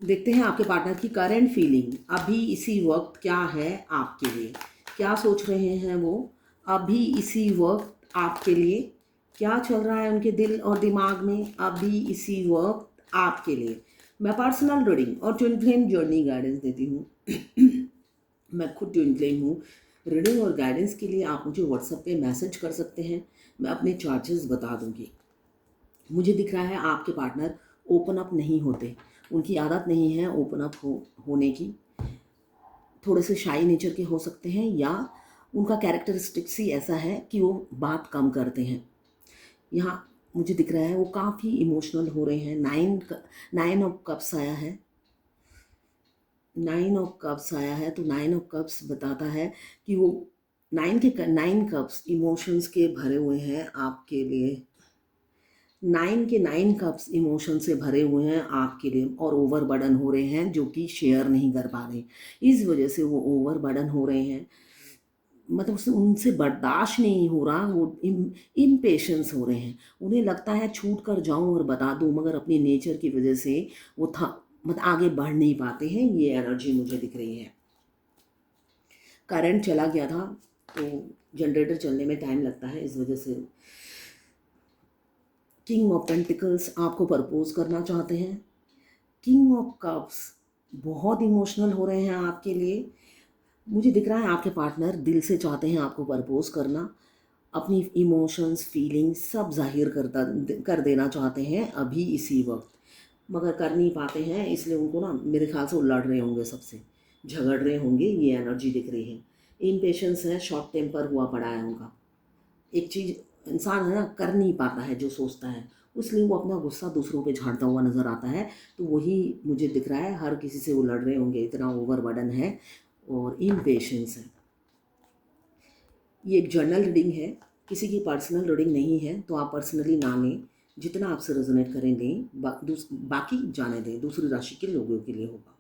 देखते हैं आपके पार्टनर की करंट फीलिंग अभी इसी वक्त क्या है आपके लिए। क्या सोच रहे हैं वो अभी इसी वक्त आपके लिए। क्या चल रहा है उनके दिल और दिमाग में अभी इसी वक्त आपके लिए। मैं पर्सनल रीडिंग और ट्विन फ्लेम जर्नी गाइडेंस देती हूँ। मैं खुद ट्विन फ्लेम हूँ। रीडिंग और गाइडेंस के लिए आप मुझे व्हाट्सएप पे मैसेज कर सकते हैं। मैं अपने चार्जेस बता दूँगी। मुझे दिख रहा है आपके पार्टनर ओपन अप नहीं होते। उनकी आदत नहीं है ओपन अप होने की। थोड़े से शाई नेचर के हो सकते हैं या उनका कैरेक्टरिस्टिक्स ही ऐसा है कि वो बात कम करते हैं। यहाँ मुझे दिख रहा है वो काफ़ी इमोशनल हो रहे हैं। नाइन ऑफ कप्स आया है। नाइन ऑफ कप्स आया है तो नाइन ऑफ कप्स बताता है कि वो नाइन कप्स इमोशंस के भरे हुए हैं आपके लिए। नाइन के नाइन कप्स इमोशन से भरे हुए हैं आपके लिए और ओवर बर्डन हो रहे हैं जो कि शेयर नहीं कर पा रहे। इस वजह से वो ओवर बर्डन हो रहे हैं। मतलब उनसे बर्दाश्त नहीं हो रहा। वो इम्पेशंस हो रहे हैं। उन्हें लगता है छूट कर जाऊं और बता दूं मगर अपनी नेचर की वजह से वो था मतलब आगे बढ़ नहीं पाते हैं। ये एनर्जी मुझे दिख रही है। करंट चला गया था तो जनरेटर चलने में टाइम लगता है इस वजह से। किंग ऑफ पेंटिकल्स आपको प्रपोज करना चाहते हैं। किंग ऑफ कप्स बहुत इमोशनल हो रहे हैं आपके लिए। मुझे दिख रहा है आपके पार्टनर दिल से चाहते हैं आपको प्रपोज करना। अपनी इमोशंस फीलिंग्स सब जाहिर कर देना चाहते हैं अभी इसी वक्त मगर कर नहीं पाते हैं। इसलिए उनको ना मेरे ख्याल से वो लड़ रहे होंगे सबसे, झगड़ रहे होंगे। ये एनर्जी दिख रही है। इम्पेशंस है, शॉर्ट टेम्पर हुआ पड़ा है उनका। एक चीज़ इंसान है ना कर नहीं पाता है जो सोचता है, इसलिए वो अपना गुस्सा दूसरों पे झाड़ता हुआ नज़र आता है। तो वही मुझे दिख रहा है। हर किसी से वो लड़ रहे होंगे, इतना ओवर बर्डन है और इम्पेशेंस है। ये एक जर्नल रीडिंग है, किसी की पर्सनल रीडिंग नहीं है तो आप पर्सनली ना लें। जितना आपसे रेजोनेट करें लें, बाकी जाने दें। दूसरी राशि के लोगों के लिए होगा।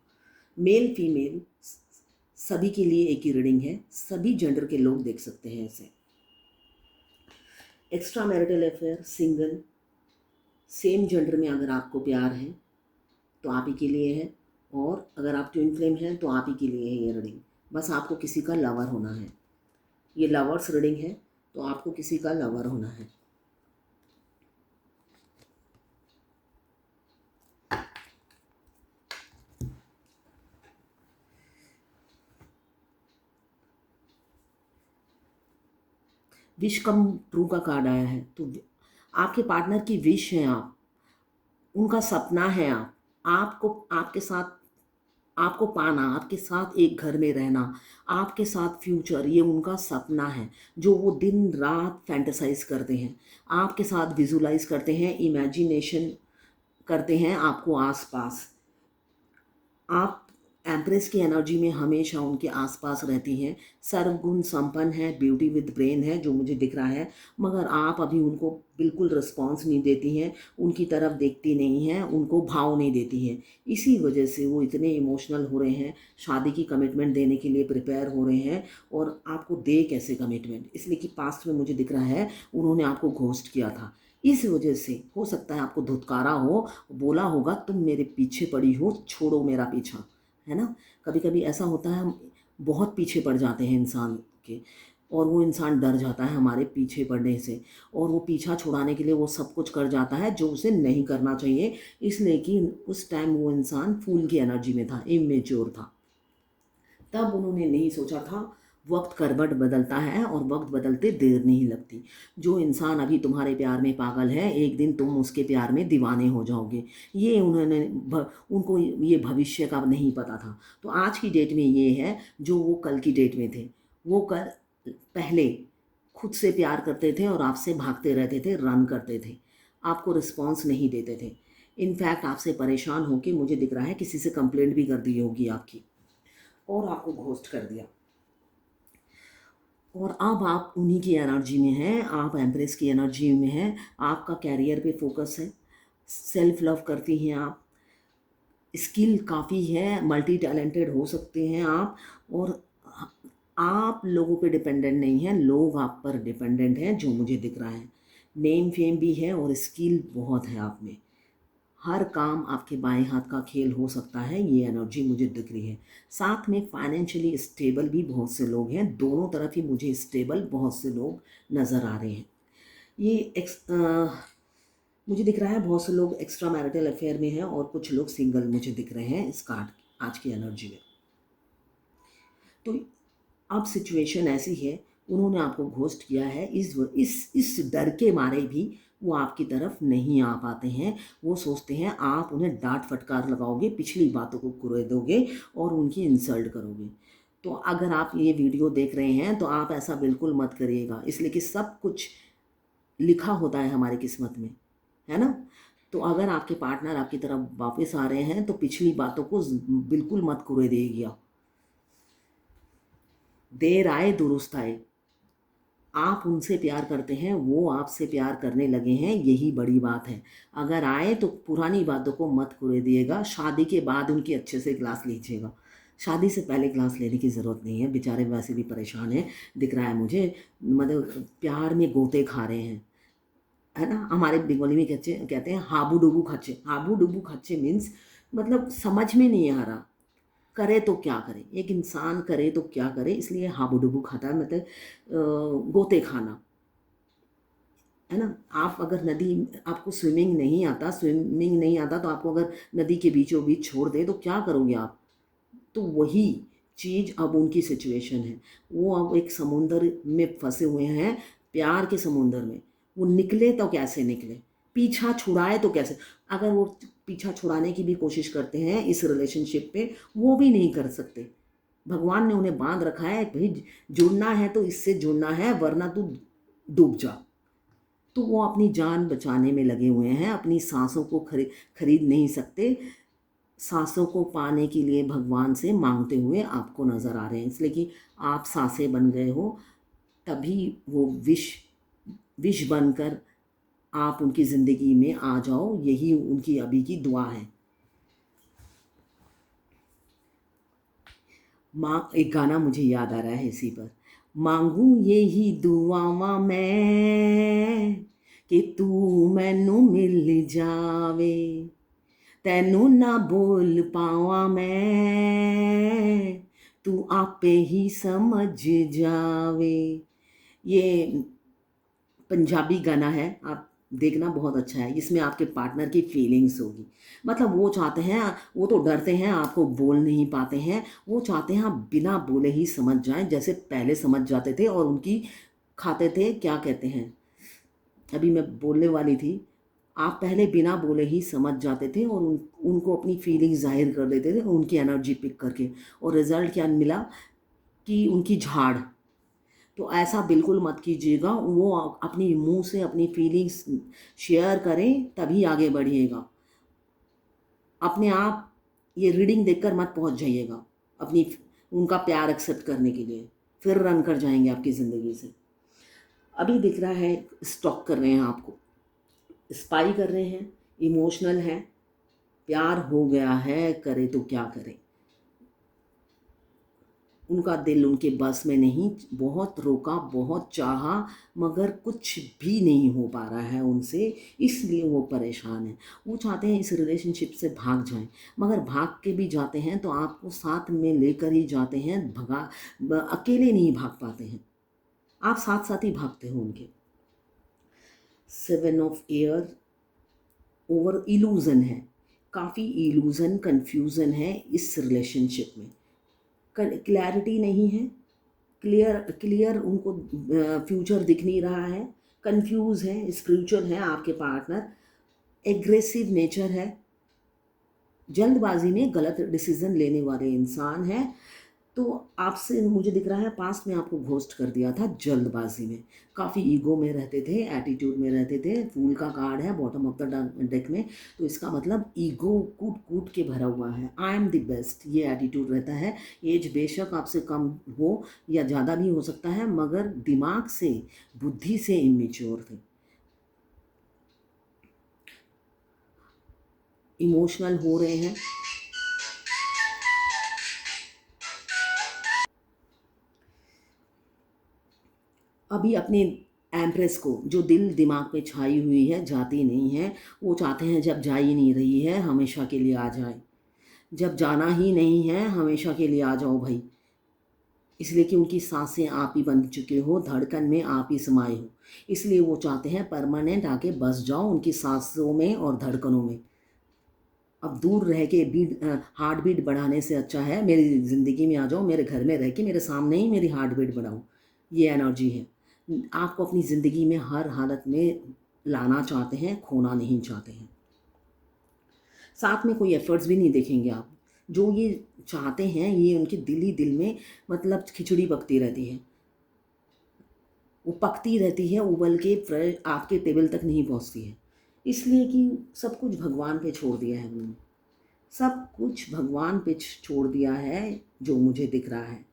मेल फीमेल सभी के लिए एक ही रीडिंग है। सभी जेंडर के लोग देख सकते हैं इसे। Extra marital affair, single, same gender में अगर आपको प्यार है तो आप ही के लिए है। और अगर आप ट्विन फ्लेम हैं तो आप ही के लिए है ये रीडिंग। बस आपको किसी का लवर होना है। ये लवर्स रीडिंग है तो आपको किसी का लवर होना है। विश कम ट्रू का कार्ड आया है तो आपके पार्टनर की विश है आप, उनका सपना है आप, आपको आपके साथ आपको पाना, आपके साथ एक घर में रहना, आपके साथ फ्यूचर, ये उनका सपना है जो वो दिन रात फैंटेसाइज करते हैं। आपके साथ विजुलाइज करते हैं, इमेजिनेशन करते हैं आपको आसपास। आप एम्प्रेस की एनर्जी में हमेशा उनके आसपास रहती हैं। सर्वगुण संपन्न है, ब्यूटी विद ब्रेन है जो मुझे दिख रहा है। मगर आप अभी उनको बिल्कुल रिस्पॉन्स नहीं देती हैं, उनकी तरफ देखती नहीं हैं, उनको भाव नहीं देती हैं। इसी वजह से वो इतने इमोशनल हो रहे हैं। शादी की कमिटमेंट देने के लिए प्रिपेयर हो रहे हैं और आपको दे कैसे कमिटमेंट, इसलिए कि पास्ट में मुझे दिख रहा है उन्होंने आपको घोस्ट किया था। इस वजह से हो सकता है आपको धुतकारा हो, बोला होगा तुम मेरे पीछे पड़ी हो, छोड़ो मेरा पीछा, है ना। कभी कभी ऐसा होता है हम बहुत पीछे पड़ जाते हैं इंसान के और वो इंसान डर जाता है हमारे पीछे पड़ने से और वो पीछा छुड़ाने के लिए वो सब कुछ कर जाता है जो उसे नहीं करना चाहिए। इसलिए कि उस टाइम वो इंसान फूल की एनर्जी में था, इमेच्योर था। तब उन्होंने नहीं सोचा था। वक्त करवट बदलता है और वक्त बदलते देर नहीं लगती। जो इंसान अभी तुम्हारे प्यार में पागल है एक दिन तुम उसके प्यार में दीवाने हो जाओगे। ये उनको ये भविष्य का नहीं पता था। तो आज की डेट में ये है जो वो कल की डेट में थे। वो कल पहले खुद से प्यार करते थे और आपसे भागते रहते थे, रन करते थे, आपको रिस्पॉन्स नहीं देते थे। इनफैक्ट आपसे परेशान होकर मुझे दिख रहा है किसी से कंप्लेंट भी कर दी होगी आपकी और आपको घोस्ट कर दिया। और अब आप उन्हीं की एनर्जी में हैं, आप एम्प्रेस की एनर्जी में हैं। आपका कैरियर पे फोकस है, सेल्फ लव करती हैं आप, स्किल काफ़ी है, मल्टी टैलेंटेड हो सकते हैं आप। और आप लोगों पे डिपेंडेंट नहीं हैं, लोग आप पर डिपेंडेंट हैं जो मुझे दिख रहा है। नेम फेम भी है और स्किल बहुत है आप में। हर काम आपके बाएं हाथ का खेल हो सकता है, ये एनर्जी मुझे दिख रही है। साथ में फाइनेंशियली स्टेबल भी बहुत से लोग हैं, दोनों तरफ ही मुझे स्टेबल बहुत से लोग नज़र आ रहे हैं। ये मुझे दिख रहा है बहुत से लोग एक्स्ट्रा मैरिटल अफेयर में हैं और कुछ लोग सिंगल मुझे दिख रहे हैं इस कार्ड आज की एनर्जी में। तो अब सिचुएशन ऐसी है, उन्होंने आपको घोस्ट किया है, इस डर के मारे भी वो आपकी तरफ नहीं आ पाते हैं। वो सोचते हैं आप उन्हें डांट फटकार लगाओगे, पिछली बातों को कुरे दोगे और उनकी इंसल्ट करोगे। तो अगर आप ये वीडियो देख रहे हैं तो आप ऐसा बिल्कुल मत करिएगा, इसलिए कि सब कुछ लिखा होता है हमारी किस्मत में, है ना। तो अगर आपके पार्टनर आपकी तरफ वापस आ रहे हैं तो पिछली बातों को बिल्कुल मत कुरे देगिया। देर आए दुरुस्त आए। आप उनसे प्यार करते हैं, वो आपसे प्यार करने लगे हैं, यही बड़ी बात है। अगर आए तो पुरानी बातों को मत कुरे दिएगा। शादी के बाद उनकी अच्छे से क्लास लीजिएगा, शादी से पहले क्लास लेने की ज़रूरत नहीं है। बेचारे वैसे भी परेशान हैं, दिख रहा है मुझे, मतलब प्यार में गोते खा रहे हैं, है ना। हमारे बंगाली में कहते हैं हाबू डुबू खच्चे। हाबू डुबू खच्चे मीन्स मतलब समझ में नहीं आ रहा, करे तो क्या करे, एक इंसान करे तो क्या करे, इसलिए हाबू डुबू खाता है, मतलब गोते खाना, है ना। आप अगर नदी, आपको स्विमिंग नहीं आता तो आपको अगर नदी के बीचों बीच छोड़ दे तो क्या करोगे आप। तो वही चीज़ अब उनकी सिचुएशन है। वो अब एक समुंदर में फंसे हुए हैं, प्यार के समुंदर में। वो निकले तो कैसे निकले, पीछा छुड़ाए तो कैसे। अगर वो पीछा छुड़ाने की भी कोशिश करते हैं इस रिलेशनशिप पे, वो भी नहीं कर सकते। भगवान ने उन्हें बांध रखा है, भाई जुड़ना है तो इससे जुड़ना है, वरना तू डूब जा। तो वो अपनी जान बचाने में लगे हुए हैं, अपनी सांसों को खरीद नहीं सकते। सांसों को पाने के लिए भगवान से मांगते हुए आपको नज़र आ रहे हैं, इसलिए कि आप सांसें बन गए हो, तभी वो विश बनकर आप उनकी ज़िंदगी में आ जाओ, यही उनकी अभी की दुआ है। माँ, एक गाना मुझे याद आ रहा है इसी पर। मांगू यही दुआवा मैं कि तू मैनू मिल जावे, तैनू ना बोल पावा मैं, तू आपे ही समझ जावे। ये पंजाबी गाना है, आप देखना, बहुत अच्छा है। इसमें आपके पार्टनर की फीलिंग्स होगी, मतलब वो चाहते हैं, वो तो डरते हैं आपको बोल नहीं पाते हैं, वो चाहते हैं आप बिना बोले ही समझ जाएं, जैसे पहले समझ जाते थे और उनकी खाते थे, क्या कहते हैं, अभी मैं बोलने वाली थी। आप पहले बिना बोले ही समझ जाते थे और उनको अपनी फीलिंग जाहिर कर देते थे उनकी एनर्जी पिक करके, और रिज़ल्ट क्या मिला कि उनकी झाड़। तो ऐसा बिल्कुल मत कीजिएगा, वो अपनी मुंह से अपनी फीलिंग्स शेयर करें तभी आगे बढ़िएगा। अपने आप ये रीडिंग देखकर मत पहुंच जाइएगा अपनी उनका प्यार एक्सेप्ट करने के लिए, फिर रन कर जाएंगे आपकी ज़िंदगी से। अभी दिख रहा है स्टॉक कर रहे हैं आपको, स्पाई कर रहे हैं, इमोशनल है, प्यार हो गया है, करे तो क्या करे। उनका दिल उनके बस में नहीं, बहुत रोका, बहुत चाहा, मगर कुछ भी नहीं हो पा रहा है उनसे, इसलिए वो परेशान है। वो चाहते हैं इस रिलेशनशिप से भाग जाएं, मगर भाग के भी जाते हैं तो आपको साथ में लेकर ही जाते हैं, अकेले नहीं भाग पाते हैं, आप साथ साथ ही भागते हो उनके। 7 ऑफ एयर ओवर इल्यूज़न है, काफ़ी इल्यूज़न कन्फ्यूज़न है इस रिलेशनशिप में, क्लैरिटी नहीं है, क्लियर उनको फ्यूचर दिख नहीं रहा है, कंफ्यूज है, स्पिरिचुअल है आपके पार्टनर, एग्रेसिव नेचर है, जल्दबाजी में गलत डिसीजन लेने वाले इंसान हैं। तो आपसे मुझे दिख रहा है पास्ट में आपको घोस्ट कर दिया था जल्दबाजी में, काफ़ी ईगो में रहते थे, एटीट्यूड में रहते थे। फूल का कार्ड है बॉटम ऑफ द डेक में, तो इसका मतलब ईगो कूट कूट के भरा हुआ है, आई एम द बेस्ट, ये एटीट्यूड रहता है। एज बेशक आपसे कम हो या ज़्यादा भी हो सकता है, मगर दिमाग से, बुद्धि से इमेच्योर थे, इमोशनल हो रहे हैं। अभी अपने एम्प्रेस को, जो दिल दिमाग पे छाई हुई है, जाती नहीं है, वो चाहते हैं जब जा ही नहीं रही है हमेशा के लिए आ जाए, जब जाना ही नहीं है हमेशा के लिए आ जाओ भाई। इसलिए कि उनकी सांसें आप ही बन चुके हो, धड़कन में आप ही समाये हो, इसलिए वो चाहते हैं परमानेंट आके बस जाओ उनकी सांसों में और धड़कनों में। अब दूर रह के बीट हार्ट बीट बढ़ाने से अच्छा है मेरी ज़िंदगी में आ जाओ, मेरे घर में रह के मेरे सामने ही मेरी हार्ट बीट बढ़ाओ। ये एनर्जी है। आपको अपनी ज़िंदगी में हर हालत में लाना चाहते हैं, खोना नहीं चाहते हैं। साथ में कोई एफ़र्ट्स भी नहीं देखेंगे आप। जो ये चाहते हैं ये उनके दिल ही दिल में, मतलब खिचड़ी पकती रहती है। वो पकती रहती है, उबल के फ्रेश आपके टेबल तक नहीं पहुँचती है। इसलिए कि सब कुछ भगवान पे छोड़ दिया है मैंने। सब कुछ भगवान पे छोड़ दिया है जो मुझे दिख रहा है।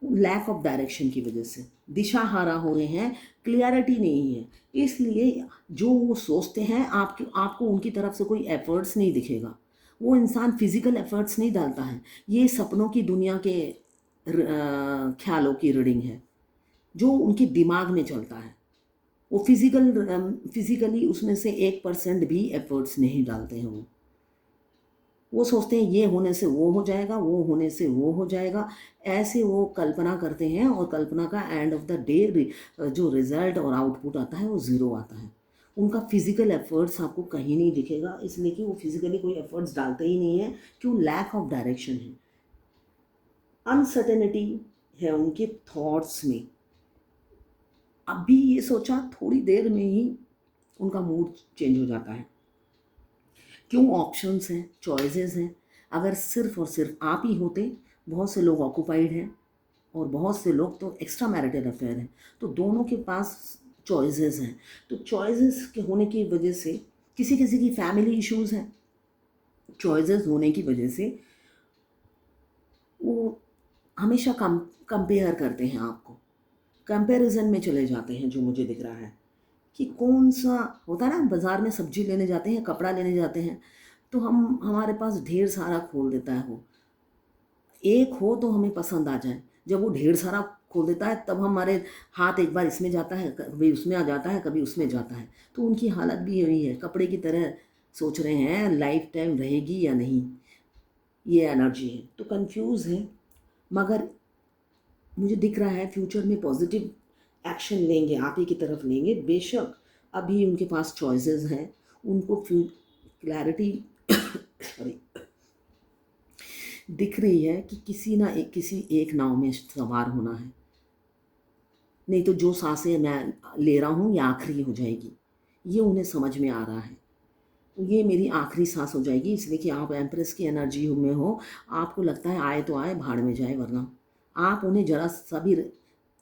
लैक ऑफ डायरेक्शन की वजह से दिशाहारा हो रहे हैं, क्लियरिटी नहीं है। इसलिए जो वो सोचते हैं आपको उनकी तरफ से कोई एफर्ट्स नहीं दिखेगा। वो इंसान फिजिकल एफर्ट्स नहीं डालता है। ये सपनों की दुनिया के ख्यालों की रीडिंग है जो उनके दिमाग में चलता है। वो फिजिकली उसमें से 1% भी एफर्ट्स नहीं डालते हैं। वो सोचते हैं ये होने से वो हो जाएगा, वो होने से वो हो जाएगा। ऐसे वो कल्पना करते हैं और कल्पना का एंड ऑफ द डे जो रिज़ल्ट और आउटपुट आता है वो ज़ीरो आता है। उनका फिज़िकल एफ़र्ट्स आपको कहीं नहीं दिखेगा, इसलिए कि वो फिज़िकली कोई एफ़र्ट्स डालते ही नहीं है। क्यों? लैक ऑफ डायरेक्शन है, अनसर्टेनिटी है उनके थॉट्स में। अभी ये सोचा, थोड़ी देर में ही उनका मूड चेंज हो जाता है। क्यों? ऑप्शंस हैं, चॉइसेस हैं। अगर सिर्फ़ और सिर्फ आप ही होते, बहुत से लोग ऑक्यूपाइड हैं और बहुत से लोग तो एक्स्ट्रा मैरिटल अफेयर हैं, तो दोनों के पास चॉइसेस हैं। तो चॉइसेस के होने की वजह से किसी किसी की फैमिली इश्यूज़ हैं, चॉइसेस होने की वजह से वो हमेशा कंपेयर करते हैं आपको, कंपैरिजन में चले जाते हैं। जो मुझे दिख रहा है कि कौन सा होता है ना, बाज़ार में सब्जी लेने जाते हैं, कपड़ा लेने जाते हैं, तो हमारे पास ढेर सारा खोल देता है वो। एक हो तो हमें पसंद आ जाए, जब वो ढेर सारा खोल देता है तब हमारे हाथ एक बार इसमें जाता है, कभी उसमें आ जाता है, कभी उसमें जाता है। तो उनकी हालत भी यही है, कपड़े की तरह सोच रहे हैं लाइफ टाइम रहेगी या नहीं। ये एनर्जी है, तो कंफ्यूज है। मगर मुझे दिख रहा है फ्यूचर में पॉजिटिव एक्शन लेंगे, आप ही की तरफ लेंगे बेशक। अभी उनके पास चॉइसेस हैं, उनको क्लैरिटी सॉरी दिख रही है कि किसी एक नाव में सवार होना है। नहीं तो जो सांसें मैं ले रहा हूँ ये आखिरी हो जाएगी, ये उन्हें समझ में आ रहा है। ये मेरी आखिरी सांस हो जाएगी, इसलिए कि आप एम्प्रेस की एनर्जी में हो। आपको लगता है आए तो आए, भाड़ में जाए, वरना आप उन्हें जरा सा भी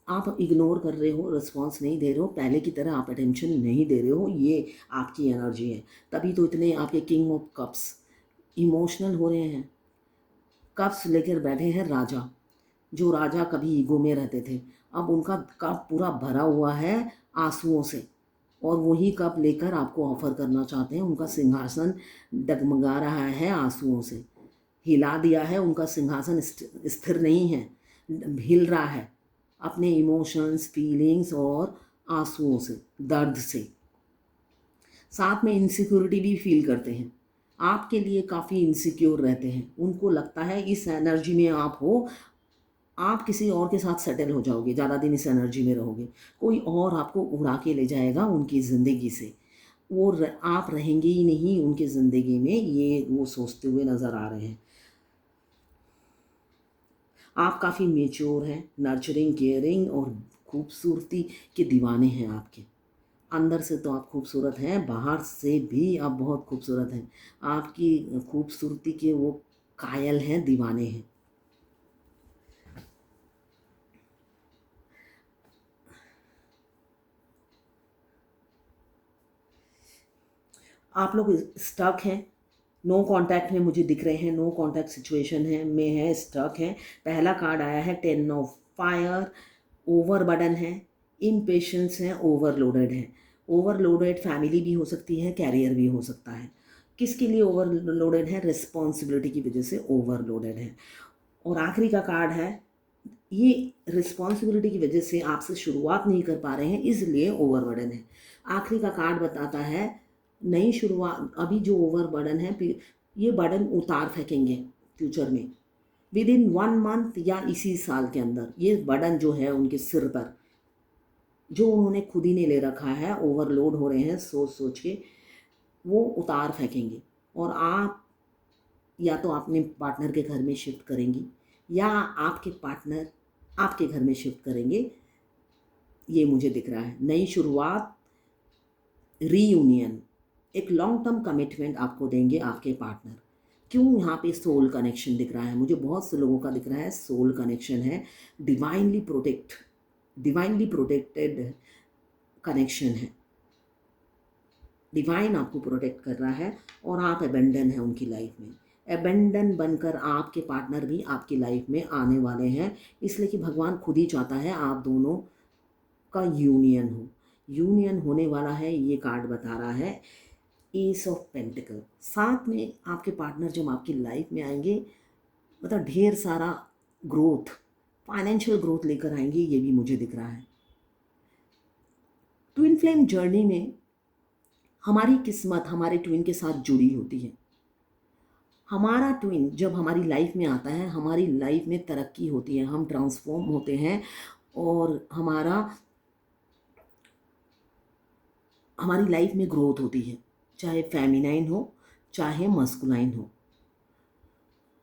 आप इग्नोर कर रहे हो, रिस्पॉन्स नहीं दे रहे हो, पहले की तरह आप अटेंशन नहीं दे रहे हो। ये आपकी एनर्जी है। तभी तो इतने आपके किंग ऑफ कप्स इमोशनल हो रहे हैं। कप्स लेकर बैठे हैं राजा। जो राजा कभी ईगो में रहते थे, अब उनका कप पूरा भरा हुआ है आंसुओं से, और वही कप लेकर आपको ऑफर करना चाहते हैं। उनका सिंहासन डगमगा रहा है आंसुओं से, हिला दिया है उनका सिंहासन, स्थिर नहीं है, हिल रहा है अपने इमोशंस, फीलिंग्स और आंसुओं से, दर्द से। साथ में इनसिक्योरिटी भी फील करते हैं, आपके लिए काफ़ी इनसिक्योर रहते हैं। उनको लगता है इस एनर्जी में आप हो, आप किसी और के साथ सेटल हो जाओगे, ज़्यादा दिन इस एनर्जी में रहोगे, कोई और आपको उड़ा के ले जाएगा उनकी ज़िंदगी से। आप रहेंगे ही नहीं उनकी ज़िंदगी में, ये वो सोचते हुए नज़र आ रहे हैं। आप काफ़ी मेच्योर हैं, नर्चरिंग, केयरिंग और खूबसूरती के दीवाने हैं। आपके अंदर से तो आप खूबसूरत हैं, बाहर से भी आप बहुत खूबसूरत हैं। आपकी खूबसूरती के वो कायल हैं, दीवाने हैं। आप लोग स्टक हैं, नो कांटेक्ट में मुझे दिख रहे हैं, नो कांटेक्ट सिचुएशन है में है, स्टक हैं। पहला कार्ड आया है 10 ऑफ फायर, ओवरबर्डन है, इम्पेशेंस है, ओवरलोडेड है। ओवरलोडेड फैमिली भी हो सकती है, कैरियर भी हो सकता है। किसके लिए ओवरलोडेड है? रिस्पॉन्सिबिलिटी की वजह से ओवरलोडेड है। और आखिरी का कार्ड है ये रिस्पॉन्सिबिलिटी की वजह से आपसे शुरुआत नहीं कर पा रहे हैं, इसलिए ओवरबर्डन है। आखिरी का कार्ड बताता है नई शुरुआत, अभी जो ओवरबर्डन है ये बर्डन उतार फेंकेंगे फ्यूचर में, विद इन 1 मंथ या इसी साल के अंदर। ये बर्डन जो है उनके सिर पर, जो उन्होंने खुद ही ने ले रखा है, ओवरलोड हो रहे हैं सोच सोच के, वो उतार फेंकेंगे। और आप या तो अपने पार्टनर के घर में शिफ्ट करेंगी, या आपके पार्टनर आपके घर में शिफ्ट करेंगे, ये मुझे दिख रहा है। नई शुरुआत, रीयूनियन, एक लॉन्ग टर्म कमिटमेंट आपको देंगे आपके पार्टनर। क्यों यहाँ पे सोल कनेक्शन दिख रहा है? मुझे बहुत से लोगों का दिख रहा है सोल कनेक्शन है, डिवाइनली प्रोटेक्टेड कनेक्शन है। डिवाइन आपको प्रोटेक्ट कर रहा है और आप अबेंडन है उनकी लाइफ में। अबेंडन बनकर आपके पार्टनर भी आपकी लाइफ में आने वाले हैं, इसलिए कि भगवान खुद ही चाहता है आप दोनों का यूनियन हो। यूनियन होने वाला है, ये कार्ड बता रहा है। एस ऑफ पेंटिकल, साथ में आपके पार्टनर जब आपकी लाइफ में आएंगे, मतलब ढेर सारा ग्रोथ, फाइनेंशियल ग्रोथ लेकर आएंगे, ये भी मुझे दिख रहा है। ट्विन फ्लेम जर्नी में हमारी किस्मत हमारे ट्विन के साथ जुड़ी होती है। हमारा ट्विन जब हमारी लाइफ में आता है, हमारी लाइफ में तरक्की होती है, हम ट्रांसफॉर्म होते हैं, और हमारी लाइफ में ग्रोथ होती है, चाहे फेमिनाइन हो चाहे मस्कुलाइन हो।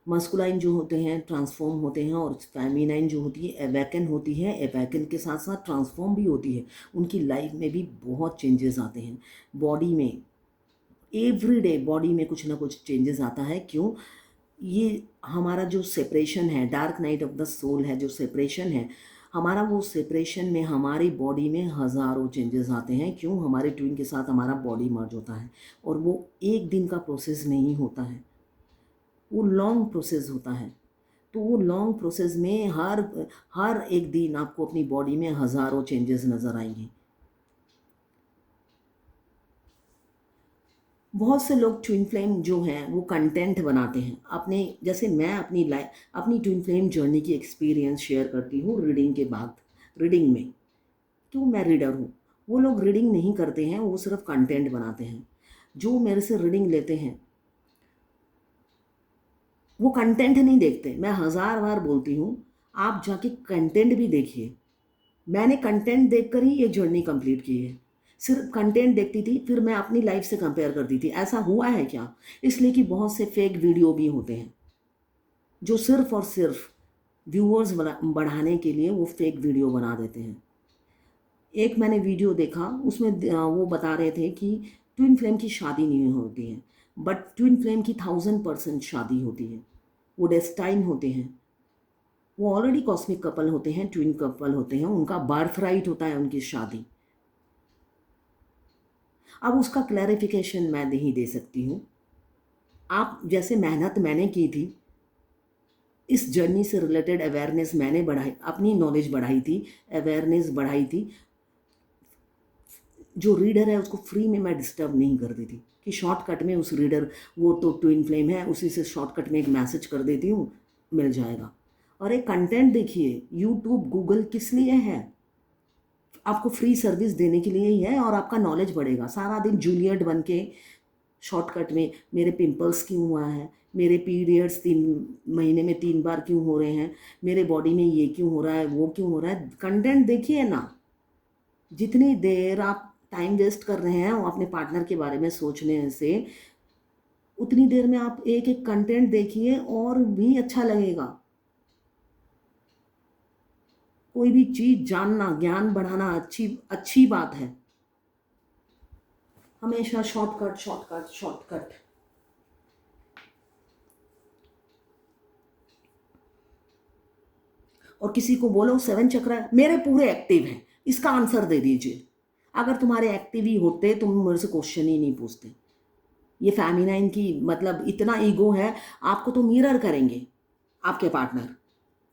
मस्कुलाइन जो होते हैं ट्रांसफॉर्म होते हैं, और फेमिनाइन जो होती है अवेकन होती है। अवेकन के साथ साथ ट्रांसफॉर्म भी होती है। उनकी लाइफ में भी बहुत चेंजेस आते हैं, बॉडी में, एवरी डे बॉडी में कुछ ना कुछ चेंजेस आता है। क्यों? ये हमारा जो सेपरेशन है, dark night of the soul है, जो सेपरेशन है हमारा, वो सेपरेशन में हमारी बॉडी में हज़ारों चेंजेस आते हैं। क्यों? हमारे ट्विन के साथ हमारा बॉडी मर्ज होता है, और वो एक दिन का प्रोसेस नहीं होता है, वो लॉन्ग प्रोसेस होता है। तो वो लॉन्ग प्रोसेस में हर एक दिन आपको अपनी बॉडी में हज़ारों चेंजेस नज़र आएंगे। बहुत से लोग ट्विन फ्लेम जो हैं वो कंटेंट बनाते हैं अपने, जैसे मैं अपनी ट्विन फ्लेम जर्नी की एक्सपीरियंस शेयर करती हूँ रीडिंग के बाद, रीडिंग में। क्यों? मैं रीडर हूँ। वो लोग रीडिंग नहीं करते हैं, वो सिर्फ कंटेंट बनाते हैं। जो मेरे से रीडिंग लेते हैं वो कंटेंट नहीं देखते। मैं हज़ार बार बोलती हूँ, आप जाके कंटेंट भी देखिए। मैंने कंटेंट देखकर ही ये जर्नी कंप्लीट की है। सिर्फ कंटेंट देखती थी, फिर मैं अपनी लाइफ से कंपेयर करती थी। ऐसा हुआ है क्या? इसलिए कि बहुत से फेक वीडियो भी होते हैं, जो सिर्फ और सिर्फ व्यूअर्स बढ़ाने के लिए वो फेक वीडियो बना देते हैं। एक मैंने वीडियो देखा, उसमें वो बता रहे थे कि ट्विन फ्लेम की शादी नहीं होती है, बट ट्विन फ्लेम की 1000% शादी होती है। वो डेस्टाइन होते हैं, वो ऑलरेडी कॉस्मिक कपल होते हैं, ट्विन कपल होते हैं, उनका बर्थ राइट होता है उनकी शादी। अब उसका क्लैरिफिकेशन मैं नहीं दे सकती हूँ। आप जैसे मेहनत मैंने की थी, इस जर्नी से रिलेटेड अवेयरनेस मैंने बढ़ाई, अपनी नॉलेज बढ़ाई थी, अवेयरनेस बढ़ाई थी। जो रीडर है उसको फ्री में मैं डिस्टर्ब नहीं कर देती कि शॉर्टकट में उस रीडर, वो तो ट्विन फ्लेम है, उसी से शॉर्टकट में एक मैसेज कर देती हूँ, मिल जाएगा। और एक कंटेंट देखिए, यूट्यूब गूगल किस लिए है? आपको फ्री सर्विस देने के लिए ही है, और आपका नॉलेज बढ़ेगा। सारा दिन जूलियट बन के शॉर्टकट में मेरे पिंपल्स क्यों हुआ है, मेरे पीरियड्स 3 महीने में 3 बार क्यों हो रहे हैं, मेरे बॉडी में ये क्यों हो रहा है, वो क्यों हो रहा है, कंटेंट देखिए ना। जितनी देर आप टाइम वेस्ट कर रहे हैं अपने पार्टनर के बारे में सोचने से, उतनी देर में आप एक एक कंटेंट देखिए और भी अच्छा लगेगा। कोई भी चीज़ जानना, ज्ञान बढ़ाना अच्छी अच्छी बात है। हमेशा शॉर्टकट शॉर्टकट शॉर्टकट। और किसी को बोलो 7 चक्र मेरे पूरे एक्टिव हैं, इसका आंसर दे दीजिए। अगर तुम्हारे एक्टिव ही होते तुम मेरे से क्वेश्चन ही नहीं पूछते। ये फेमिनाइन की मतलब इतना ईगो है, आपको तो मिरर करेंगे आपके पार्टनर।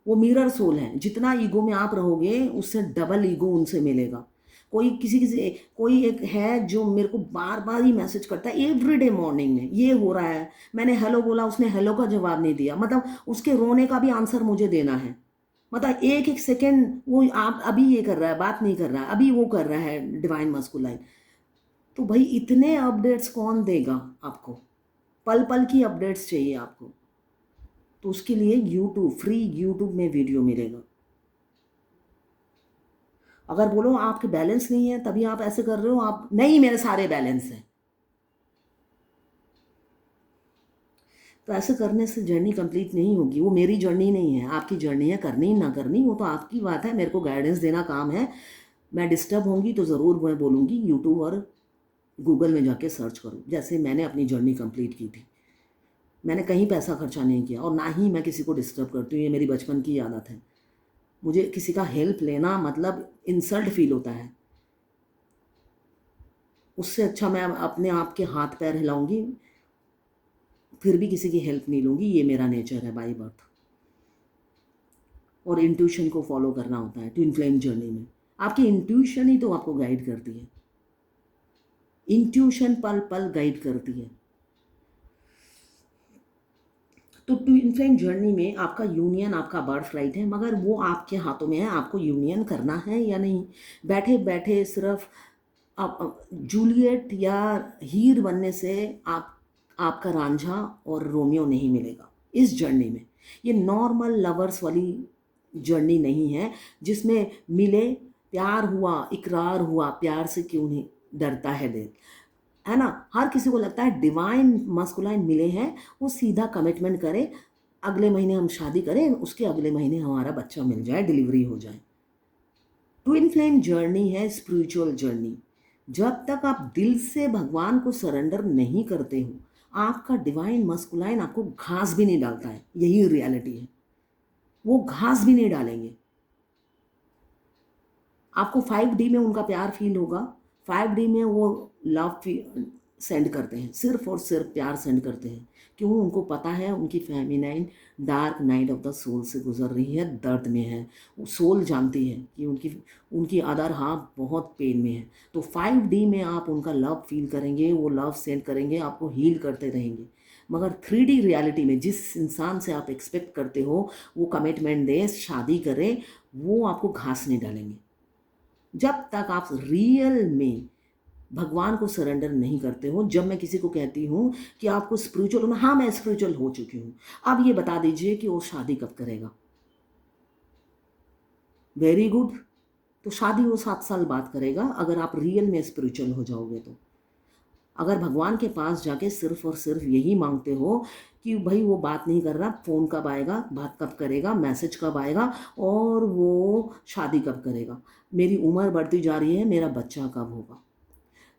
वो मिरर सोल है, जितना ईगो में आप रहोगे उससे डबल ईगो उनसे मिलेगा। कोई एक है जो मेरे को बार बार ही मैसेज करता है एवरीडे मॉर्निंग में, ये हो रहा है, मैंने हेलो बोला उसने हेलो का जवाब नहीं दिया, मतलब उसके रोने का भी आंसर मुझे देना है। मतलब एक एक सेकेंड वो आप अभी ये कर रहा है, बात नहीं कर रहा है, अभी वो कर रहा है डिवाइन मस्कुलाइन। तो भाई इतने अपडेट्स कौन देगा आपको? पल पल की अपडेट्स चाहिए आपको, तो उसके लिए यूट्यूब, फ्री यूट्यूब में वीडियो मिलेगा। अगर बोलो आपके बैलेंस नहीं है तभी आप ऐसे कर रहे हो, आप नहीं, मेरे सारे बैलेंस हैं, तो ऐसे करने से जर्नी कंप्लीट नहीं होगी। वो मेरी जर्नी नहीं है, आपकी जर्नी है। करनी ना करनी वो तो आपकी बात है, मेरे को गाइडेंस देना काम है। मैं डिस्टर्ब होंगी तो ज़रूर मैं बोलूँगी यूट्यूब और गूगल में जाके सर्च करो, जैसे मैंने अपनी जर्नी कंप्लीट की थी। मैंने कहीं पैसा खर्चा नहीं किया और ना ही मैं किसी को डिस्टर्ब करती हूँ, ये मेरी बचपन की आदत है। मुझे किसी का हेल्प लेना मतलब इंसल्ट फील होता है। उससे अच्छा मैं अपने आप के हाथ पैर हिलाऊंगी, फिर भी किसी की हेल्प नहीं लूँगी। ये मेरा नेचर है बाई बर्थ। और इंट्यूशन को फॉलो करना होता है ट्विन फ्लेम जर्नी में। आपकी इंट्यूशन ही तो आपको गाइड करती है, इंट्यूशन पल पल गाइड करती है। तो ट्विन फ्लेम जर्नी में आपका यूनियन आपका बर्थ राइट है, मगर वो आपके हाथों में है, आपको यूनियन करना है या नहीं। बैठे बैठे सिर्फ जूलियट या हीर बनने से आपका रांझा और रोमियो नहीं मिलेगा इस जर्नी में। ये नॉर्मल लवर्स वाली जर्नी नहीं है जिसमें मिले, प्यार हुआ, इकरार हुआ, प्यार से क्यों नहीं डरता है दिल, है ना। हर किसी को लगता है डिवाइन मस्कुलाइन मिले हैं, वो सीधा कमिटमेंट करे, अगले महीने हम शादी करें, उसके अगले महीने हमारा बच्चा मिल जाए, डिलीवरी हो जाए। ट्विन फ्लेम जर्नी है स्पिरिचुअल जर्नी। जब तक आप दिल से भगवान को सरेंडर नहीं करते हो, आपका डिवाइन मस्कुलाइन आपको घास भी नहीं डालता है, यही रियलिटी है। वो घास भी नहीं डालेंगे। आपको 5D में उनका प्यार फील होगा। 5D में वो लव सेंड करते हैं, सिर्फ और सिर्फ प्यार सेंड करते हैं। क्यों? उनको पता है उनकी feminine dark night of the soul से गुजर रही है, दर्द में है। वो सोल जानती है कि उनकी उनकी अदर हाफ बहुत पेन में है। तो 5D में आप उनका लव फील करेंगे, वो लव सेंड करेंगे, आपको हील करते रहेंगे। मगर 3D रियलिटी में जिस इंसान से आप एक्सपेक्ट करते हो वो कमिटमेंट दे, शादी करे, वो आपको घास नहीं डालेंगे। जब तक आप रियल में भगवान को सरेंडर नहीं करते हो। जब मैं किसी को कहती हूँ कि आपको स्पिरिचुअल होना, हाँ मैं स्पिरिचुअल हो चुकी हूँ, अब ये बता दीजिए कि वो शादी कब करेगा। Very good. तो शादी वो 7 साल बाद करेगा अगर आप रियल में स्पिरिचुअल हो जाओगे तो। अगर भगवान के पास जाके सिर्फ और सिर्फ यही मांगते हो कि भाई वो बात नहीं कर रहा, फ़ोन कब आएगा, बात कब करेगा, मैसेज कब आएगा, और वो शादी कब करेगा, मेरी उम्र बढ़ती जा रही है, मेरा बच्चा कब होगा,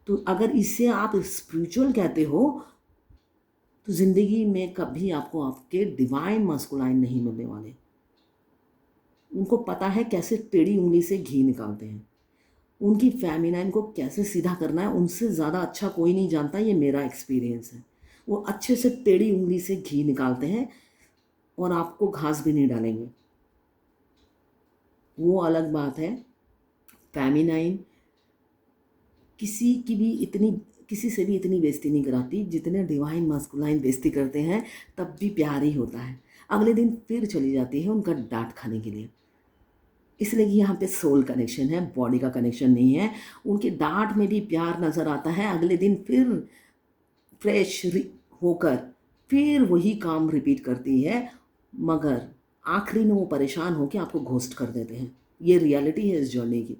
तो अगर इससे आप स्पिरिचुअल कहते हो तो ज़िंदगी में कभी आपको आपके डिवाइन मस्कुलाइन नहीं मिलने वाले। उनको पता है कैसे टेढ़ी उंगली से घी निकालते हैं, उनकी फेमिनाइन को कैसे सीधा करना है, उनसे ज़्यादा अच्छा कोई नहीं जानता। ये मेरा एक्सपीरियंस है। वो अच्छे से टेढ़ी उंगली से घी निकालते हैं और आपको घास भी नहीं डालेंगे। वो अलग बात है। फेमिनाइन किसी से भी इतनी बेइज्जती नहीं कराती जितने डिवाइन मस्कुलाइन बेइज्जती करते हैं, तब भी प्यार ही होता है। अगले दिन फिर चली जाती है उनका डांट खाने के लिए। इसलिए कि यहाँ पे सोल कनेक्शन है, बॉडी का कनेक्शन नहीं है। उनकी डांट में भी प्यार नज़र आता है। अगले दिन फिर फ्रेश होकर फिर वही काम रिपीट करती है, मगर आखिरी में वो परेशान होकर आपको घोस्ट कर देते हैं। ये रियलिटी है इस जर्नी की।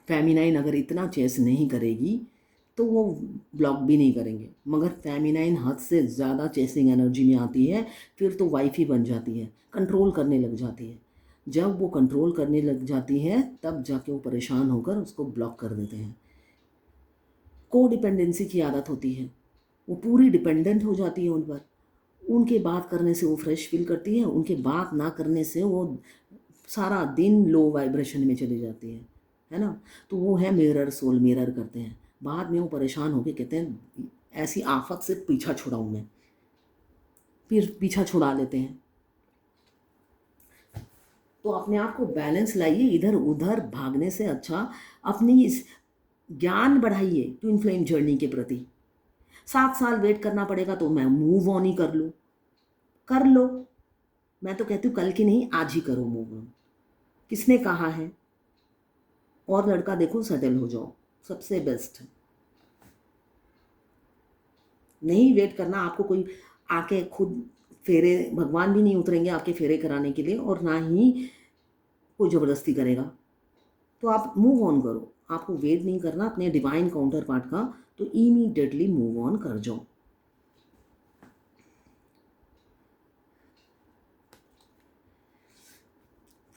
फेमिनाइन अगर इतना चेस नहीं करेगी तो वो ब्लॉक भी नहीं करेंगे, मगर फेमिनाइन हद से ज़्यादा चेसिंग एनर्जी में आती है, फिर तो वाइफ ही बन जाती है, कंट्रोल करने लग जाती है। जब वो कंट्रोल करने लग जाती है तब जाके वो परेशान होकर उसको ब्लॉक कर देते हैं। को डिपेंडेंसी की आदत होती है, वो पूरी डिपेंडेंट हो जाती है उन पर। उनके बात करने से वो फ्रेश फील करती है, उनके बात ना करने से वो सारा दिन लो वाइब्रेशन में चली जाती है ना। तो वो है मिरर, सोल मिरर करते हैं। बाद में वो परेशान होकर कहते हैं ऐसी आफत से पीछा छुड़ाऊँ मैं, फिर पीछा छुड़ा लेते हैं। तो अपने आप को बैलेंस लाइए, इधर उधर भागने से अच्छा अपनी इस ज्ञान बढ़ाइए ट्विन फ्लेम जर्नी के प्रति। 7 साल वेट करना पड़ेगा तो मैं मूव ऑन ही कर लूँ, कर लो। मैं तो कहती हूँ कल की नहीं, आज ही करो मूव ऑन। किसने कहा है? और लड़का देखो, सेटल हो जाओ, सबसे बेस्ट है। नहीं वेट करना, आपको कोई आके खुद फेरे, भगवान भी नहीं उतरेंगे आपके फेरे कराने के लिए, और ना ही कोई ज़बरदस्ती करेगा। तो आप मूव ऑन करो, आपको वेट नहीं करना अपने डिवाइन काउंटर पार्ट का, तो इमीडिएटली मूव ऑन कर जाओ।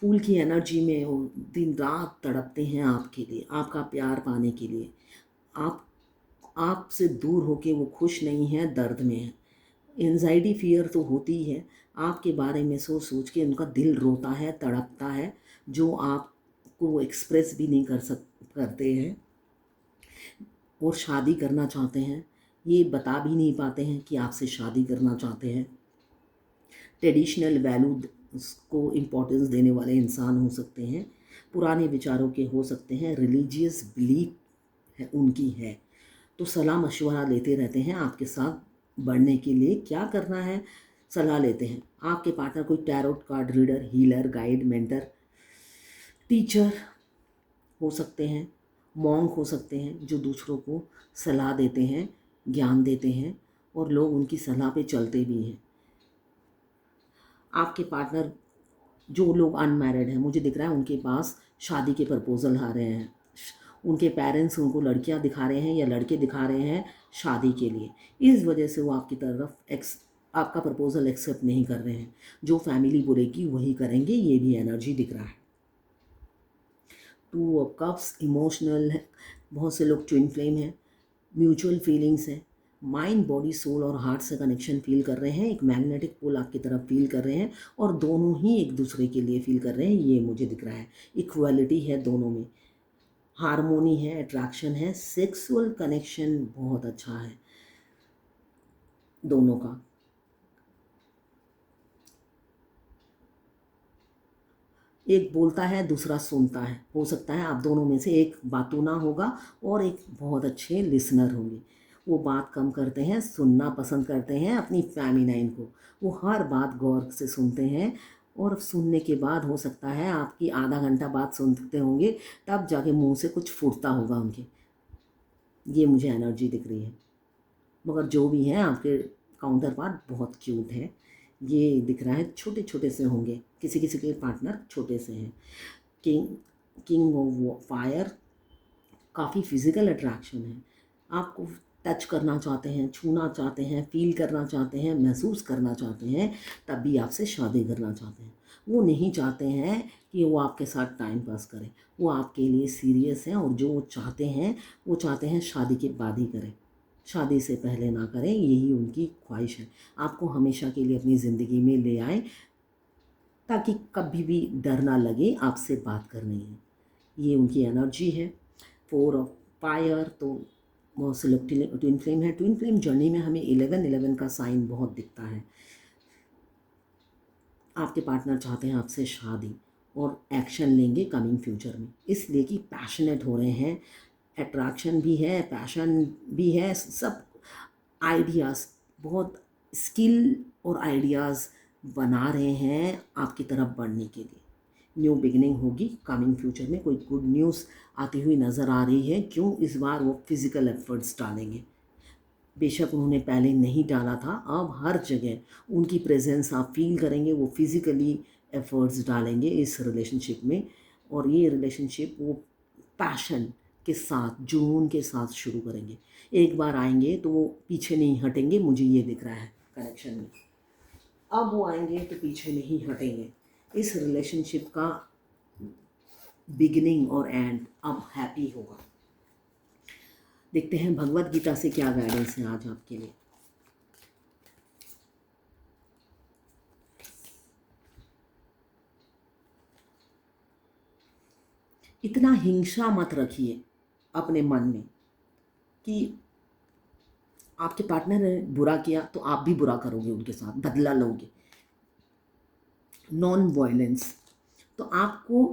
फूल की एनर्जी में वो दिन रात तड़पते हैं आपके लिए, आपका प्यार पाने के लिए। आप आपसे दूर होके वो खुश नहीं है, दर्द में है। एंजाइटी फियर तो होती ही है, आपके बारे में सोच सोच के उनका दिल रोता है, तड़पता है, जो आपको वो एक्सप्रेस भी नहीं करते हैं। और शादी करना चाहते हैं, ये बता भी नहीं पाते हैं कि आपसे शादी करना चाहते हैं। ट्रेडिशनल वैल्यूज को इम्पोर्टेंस देने वाले इंसान हो सकते हैं, पुराने विचारों के हो सकते हैं, रिलीजियस बिलीफ है उनकी है। तो सलाह मशवरा लेते रहते हैं आपके साथ बढ़ने के लिए, क्या करना है सलाह लेते हैं। आपके पार्टनर कोई tarot card reader, healer, guide, mentor, teacher हो सकते हैं, मॉन्क हो सकते हैं, जो दूसरों को सलाह देते हैं, ज्ञान देते हैं, और लोग उनकी सलाह पे चलते भी हैं। आपके पार्टनर, जो लोग अनमैरिड हैं, मुझे दिख रहा है उनके पास शादी के प्रपोजल आ रहे हैं। उनके पेरेंट्स उनको लड़कियां दिखा रहे हैं या लड़के दिखा रहे हैं शादी के लिए। इस वजह से वो आपकी तरफ आपका प्रपोजल एक्सेप्ट नहीं कर रहे हैं। जो फैमिली बोलेगी वही करेंगे, ये भी एनर्जी दिख रहा है। टू ऑफ कप्स इमोशनल है, बहुत से लोग ट्विन फ्लेम हैं, म्यूचुअल फीलिंग्स हैं, माइंड बॉडी सोल और हार्ट से कनेक्शन फील कर रहे हैं, एक मैग्नेटिक पुल आपकी तरफ फील कर रहे हैं, और दोनों ही एक दूसरे के लिए फील कर रहे हैं, ये मुझे दिख रहा है। इक्वालिटी है दोनों में, हार्मोनी है, अट्रैक्शन है, सेक्सुअल कनेक्शन बहुत अच्छा है दोनों का। एक बोलता है, दूसरा सुनता है, हो सकता है आप दोनों में से एक बातूना होगा और एक बहुत अच्छे लिसनर होंगे। वो बात कम करते हैं, सुनना पसंद करते हैं अपनी फेमिनाइन को। वो हर बात गौर से सुनते हैं, और सुनने के बाद हो सकता है आपकी आधा घंटा बात सुनते होंगे, तब जाके मुंह से कुछ फूटता होगा उनके। ये मुझे एनर्जी दिख रही है। मगर जो भी है, आपके काउंटर पार्ट बहुत क्यूट है, ये दिख रहा है। छोटे छोटे से होंगे, किसी किसी के पार्टनर छोटे से हैं। किंग किंग ऑफ फायर, काफ़ी फिजिकल अट्रैक्शन है। आपको टच करना चाहते हैं, छूना चाहते हैं, फील करना चाहते हैं, महसूस करना चाहते हैं, तब भी आपसे शादी करना चाहते हैं। वो नहीं चाहते हैं कि वो आपके साथ टाइम पास करें, वो आपके लिए सीरियस हैं, और जो वो चाहते हैं, वो चाहते हैं शादी के बाद ही करें, शादी से पहले ना करें, यही उनकी ख्वाहिश है। आपको हमेशा के लिए अपनी ज़िंदगी में ले आए, ताकि कभी भी डर ना लगे आपसे बात करने में। ये उनकी एनर्जी है। फोर ऑफ फायर, तो बहुत से लोग ट्विन फ्लेम है। ट्विन फ्लेम जर्नी में हमें 11-11 का साइन बहुत दिखता है। आपके पार्टनर चाहते हैं आपसे शादी, और एक्शन लेंगे कमिंग फ्यूचर में, इसलिए कि पैशनेट हो रहे हैं। अट्रैक्शन भी है, पैशन भी है, सब आइडियाज़, बहुत स्किल और आइडियाज़ बना रहे हैं आपकी तरफ बढ़ने के लिए। न्यू बिगिनिंग होगी कमिंग फ्यूचर में, कोई गुड न्यूज़ आती हुई नज़र आ रही है। क्यों? इस बार वो फिज़िकल एफर्ट्स डालेंगे। बेशक उन्होंने पहले नहीं डाला था, अब हर जगह उनकी प्रेजेंस आप फील करेंगे। वो फिज़िकली एफर्ट्स डालेंगे इस रिलेशनशिप में, और ये रिलेशनशिप वो पैशन के साथ, जुनून के साथ शुरू करेंगे। एक बार आएंगे तो वो पीछे नहीं हटेंगे, मुझे ये दिख रहा है कनेक्शन में। अब वो आएंगे तो पीछे नहीं हटेंगे। इस रिलेशनशिप का बिगिनिंग और एंड अब हैप्पी होगा। देखते हैं भगवत गीता से क्या गाइडेंस है आज आपके लिए। इतना हिंसा मत रखिए अपने मन में कि आपके पार्टनर ने बुरा किया तो आप भी बुरा करोगे, उनके साथ बदला लोगे। नॉन वायलेंस, तो आपको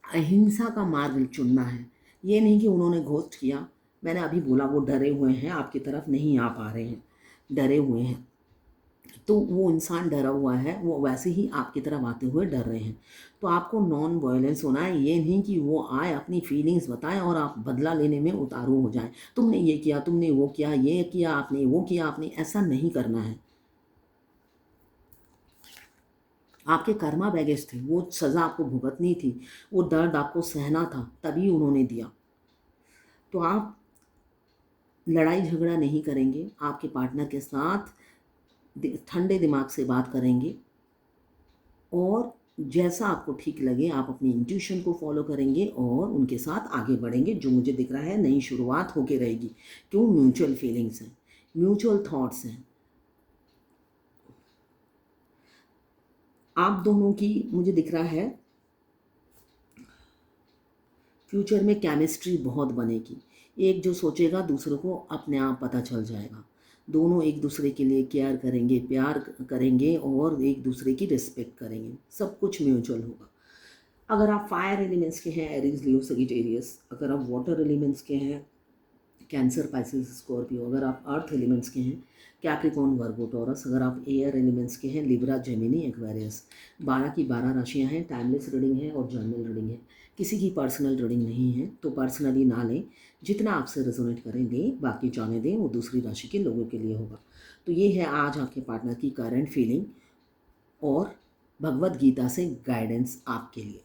अहिंसा का मार्ग चुनना है। ये नहीं कि उन्होंने घोस्ट किया, मैंने अभी बोला वो डरे हुए हैं, आपकी तरफ नहीं आ पा रहे हैं, डरे हुए हैं। तो वो इंसान डरा हुआ है, वो वैसे ही आपकी तरफ आते हुए डर रहे हैं। तो आपको नॉन वायलेंस होना है, ये नहीं कि वो आए अपनी फीलिंग्स बताएं और आप बदला लेने में उतारू हो जाएं। तुमने ये किया, तुमने वो किया, ये किया आपने, वो किया आपने, ऐसा नहीं करना है। आपके कर्मा बैगेज थे, वो सज़ा आपको भुगतनी थी, वो दर्द आपको सहना था, तभी उन्होंने दिया। तो आप लड़ाई झगड़ा नहीं करेंगे, आपके पार्टनर के साथ ठंडे दिमाग से बात करेंगे और जैसा आपको ठीक लगे आप अपनी इंट्यूशन को फॉलो करेंगे और उनके साथ आगे बढ़ेंगे। जो मुझे दिख रहा है नई शुरुआत होके रहेगी। क्यों? म्यूचुअल फीलिंग्स हैं, म्यूचुअल थॉट्स हैं। आप दोनों की मुझे दिख रहा है फ्यूचर में केमिस्ट्री बहुत बनेगी। एक जो सोचेगा दूसरे को अपने आप पता चल जाएगा। दोनों एक दूसरे के लिए केयर करेंगे, प्यार करेंगे और एक दूसरे की रिस्पेक्ट करेंगे। सब कुछ म्यूचुअल होगा। अगर आप फायर एलिमेंट्स के हैं, एरीज, लियो, सजिटेरियस। अगर आप वाटर एलिमेंट्स के हैं, कैंसर, पाइसेस, स्कॉर्पियो। अगर आप अर्थ एलिमेंट्स के हैं, कैप्रिकॉर्न, वर्गो, टॉरस। अगर आप एयर एलिमेंट्स के हैं, लिब्रा, जेमिनी, एक्वेरियस। 12 की 12 राशियां हैं, टाइमलेस रीडिंग है और जर्नल रीडिंग है। किसी की पर्सनल रीडिंग नहीं है, तो पर्सनली ना लें। जितना आपसे रेजोनेट करें लें, बाकी जाने दें, वो दूसरी राशि के लोगों के लिए होगा। तो ये है आज आपके पार्टनर की करंट फीलिंग और भगवत गीता से गाइडेंस आपके लिए।